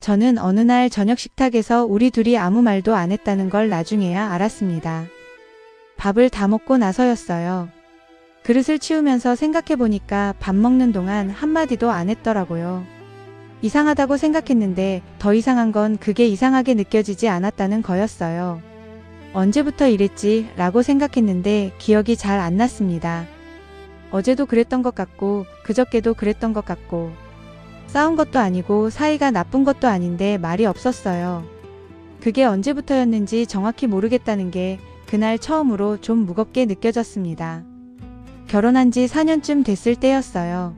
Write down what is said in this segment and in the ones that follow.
저는 어느 날 저녁 식탁에서 우리 둘이 아무 말도 안 했다는 걸 나중에야 알았습니다. 밥을 다 먹고 나서였어요. 그릇을 치우면서 생각해보니까 밥 먹는 동안 한마디도 안 했더라고요. 이상하다고 생각했는데 더 이상한 건 그게 이상하게 느껴지지 않았다는 거였어요. 언제부터 이랬지 라고 생각했는데 기억이 잘 안 났습니다. 어제도 그랬던 것 같고 그저께도 그랬던 것 같고 싸운 것도 아니고 사이가 나쁜 것도 아닌데 말이 없었어요. 그게 언제부터였는지 정확히 모르겠다는 게 그날 처음으로 좀 무겁게 느껴졌습니다. 결혼한 지 4년쯤 됐을 때였어요.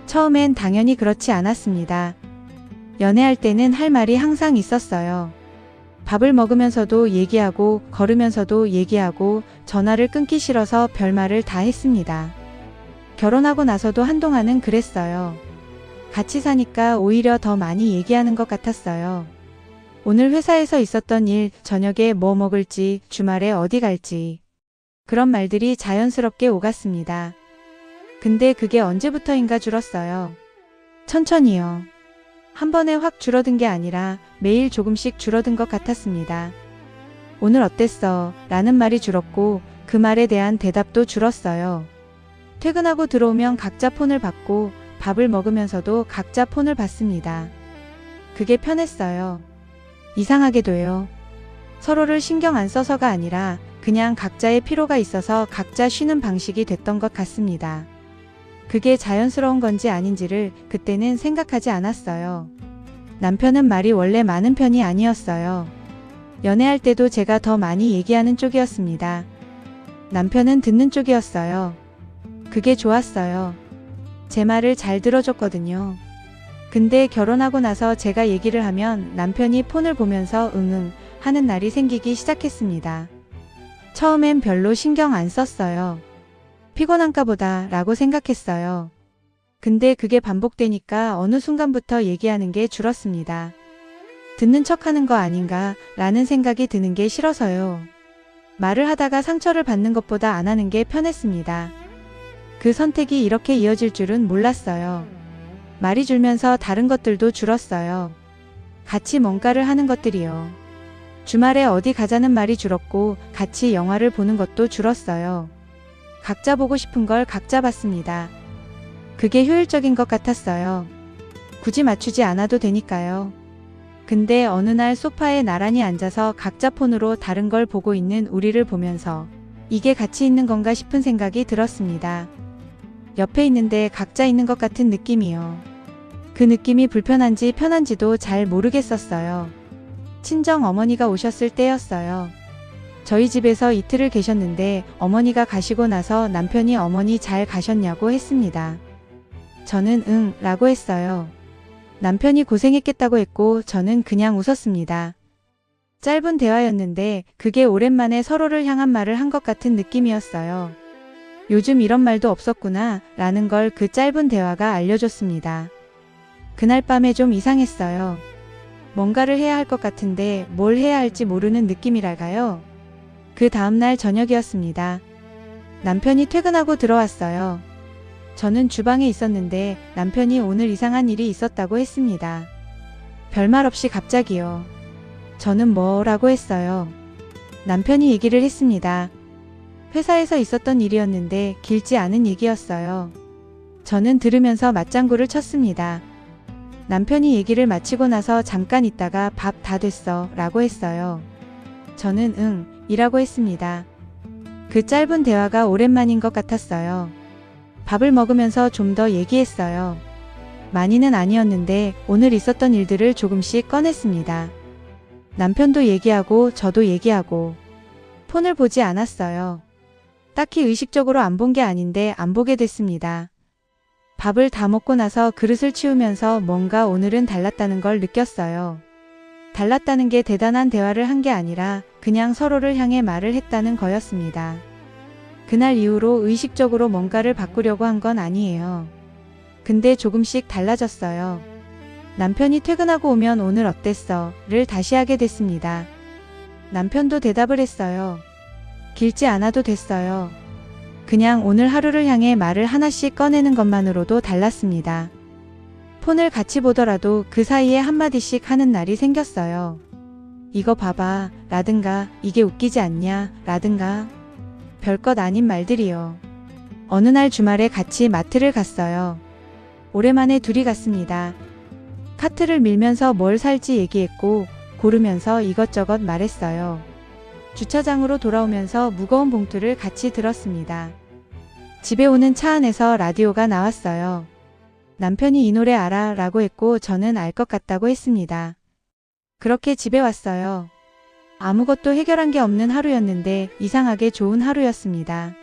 처음엔 당연히 그렇지 않았습니다. 연애할 때는 할 말이 항상 있었어요. 밥을 먹으면서도 얘기하고 걸으면서도 얘기하고 전화를 끊기 싫어서 별말을 다 했습니다. 결혼하고 나서도 한동안은 그랬어요. 같이 사니까 오히려 더 많이 얘기하는 것 같았어요. 오늘 회사에서 있었던 일, 저녁에 뭐 먹을지, 주말에 어디 갈지 그런 말들이 자연스럽게 오갔습니다. 근데 그게 언제부터인가 줄었어요. 천천히요. 한 번에 확 줄어든 게 아니라 매일 조금씩 줄어든 것 같았습니다. 오늘 어땠어? 라는 말이 줄었고 그 말에 대한 대답도 줄었어요. 퇴근하고 들어오면 각자 폰을 받고 밥을 먹으면서도 각자 폰을 받습니다. 그게 편했어요. 이상하게도요. 서로를 신경 안 써서가 아니라 그냥 각자의 피로가 있어서 각자 쉬는 방식이 됐던 것 같습니다. 그게 자연스러운 건지 아닌지를 그때는 생각하지 않았어요. 남편은 말이 원래 많은 편이 아니었어요. 연애할 때도 제가 더 많이 얘기하는 쪽이었습니다. 남편은 듣는 쪽이었어요. 그게 좋았어요. 제 말을 잘 들어줬거든요. 근데 결혼하고 나서 제가 얘기를 하면 남편이 폰을 보면서 응응 하는 날이 생기기 시작했습니다. 처음엔 별로 신경 안 썼어요. 피곤한가 보다 라고 생각했어요. 근데 그게 반복되니까 어느 순간부터 얘기하는 게 줄었습니다. 듣는 척하는 거 아닌가 라는 생각이 드는 게 싫어서요. 말을 하다가 상처를 받는 것보다 안 하는 게 편했습니다. 그 선택이 이렇게 이어질 줄은 몰랐어요. 말이 줄면서 다른 것들도 줄었어요. 같이 뭔가를 하는 것들이요. 주말에 어디 가자는 말이 줄었고 같이 영화를 보는 것도 줄었어요. 각자 보고 싶은 걸 각자 봤습니다. 그게 효율적인 것 같았어요. 굳이 맞추지 않아도 되니까요. 근데 어느 날 소파에 나란히 앉아서 각자 폰으로 다른 걸 보고 있는 우리를 보면서 이게 같이 있는 건가 싶은 생각이 들었습니다. 옆에 있는데 각자 있는 것 같은 느낌이요. 그 느낌이 불편한지 편한지도 잘 모르겠었어요. 친정 어머니가 오셨을 때였어요. 저희 집에서 이틀을 계셨는데 어머니가 가시고 나서 남편이 어머니 잘 가셨냐고 했습니다. 저는 응 라고 했어요. 남편이 고생했겠다고 했고 저는 그냥 웃었습니다. 짧은 대화였는데 그게 오랜만에 서로를 향한 말을 한 것 같은 느낌이었어요. 요즘 이런 말도 없었구나 라는 걸 그 짧은 대화가 알려줬습니다. 그날 밤에 좀 이상했어요. 뭔가를 해야 할 것 같은데 뭘 해야 할지 모르는 느낌이랄까요? 그 다음날 저녁이었습니다. 남편이 퇴근하고 들어왔어요. 저는 주방에 있었는데 남편이 오늘 이상한 일이 있었다고 했습니다. 별말 없이 갑자기요. 저는 뭐라고 했어요. 남편이 얘기를 했습니다. 회사에서 있었던 일이었는데 길지 않은 얘기였어요. 저는 들으면서 맞장구를 쳤습니다. 남편이 얘기를 마치고 나서 잠깐 있다가 밥 다 됐어 라고 했어요. 저는 응 이라고 했습니다. 그 짧은 대화가 오랜만인 것 같았어요. 밥을 먹으면서 좀 더 얘기했어요. 많이는 아니었는데 오늘 있었던 일들을 조금씩 꺼냈습니다. 남편도 얘기하고 저도 얘기하고 폰을 보지 않았어요. 딱히 의식적으로 안 본 게 아닌데 안 보게 됐습니다. 밥을 다 먹고 나서 그릇을 치우면서 뭔가 오늘은 달랐다는 걸 느꼈어요. 달랐다는 게 대단한 대화를 한 게 아니라 그냥 서로를 향해 말을 했다는 거였습니다. 그날 이후로 의식적으로 뭔가를 바꾸려고 한 건 아니에요. 근데 조금씩 달라졌어요. 남편이 퇴근하고 오면 오늘 어땠어? 를 다시 하게 됐습니다. 남편도 대답을 했어요. 길지 않아도 됐어요. 그냥 오늘 하루를 향해 말을 하나씩 꺼내는 것만으로도 달랐습니다. 폰을 같이 보더라도 그 사이에 한마디씩 하는 날이 생겼어요. 이거 봐봐, 라든가, 이게 웃기지 않냐, 라든가. 별것 아닌 말들이요. 어느 날 주말에 같이 마트를 갔어요. 오랜만에 둘이 갔습니다. 카트를 밀면서 뭘 살지 얘기했고, 고르면서 이것저것 말했어요. 주차장으로 돌아오면서 무거운 봉투를 같이 들었습니다. 집에 오는 차 안에서 라디오가 나왔어요. 남편이 이 노래 알아 라고 했고 저는 알 것 같다고 했습니다. 그렇게 집에 왔어요. 아무것도 해결한 게 없는 하루였는데 이상하게 좋은 하루였습니다.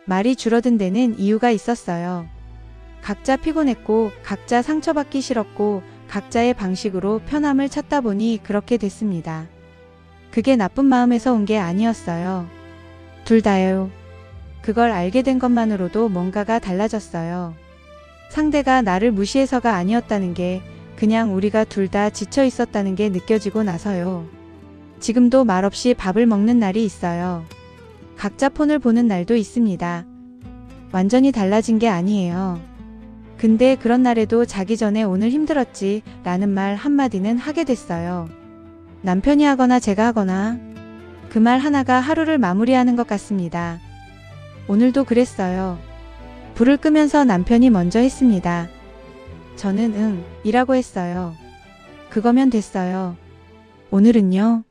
말이 줄어든 데는 이유가 있었어요. 각자 피곤했고 각자 상처받기 싫었고 각자의 방식으로 편함을 찾다 보니 그렇게 됐습니다. 그게 나쁜 마음에서 온 게 아니었어요. 둘 다요. 그걸 알게 된 것만으로도 뭔가가 달라졌어요. 상대가 나를 무시해서가 아니었다는 게 그냥 우리가 둘 다 지쳐 있었다는 게 느껴지고 나서요. 지금도 말없이 밥을 먹는 날이 있어요. 각자 폰을 보는 날도 있습니다. 완전히 달라진 게 아니에요. 근데 그런 날에도 자기 전에 오늘 힘들었지 라는 말 한마디는 하게 됐어요. 남편이 하거나 제가 하거나 그 말 하나가 하루를 마무리하는 것 같습니다. 오늘도 그랬어요. 불을 끄면서 남편이 먼저 했습니다. 저는 응, 이라고 했어요. 그거면 됐어요. 오늘은요?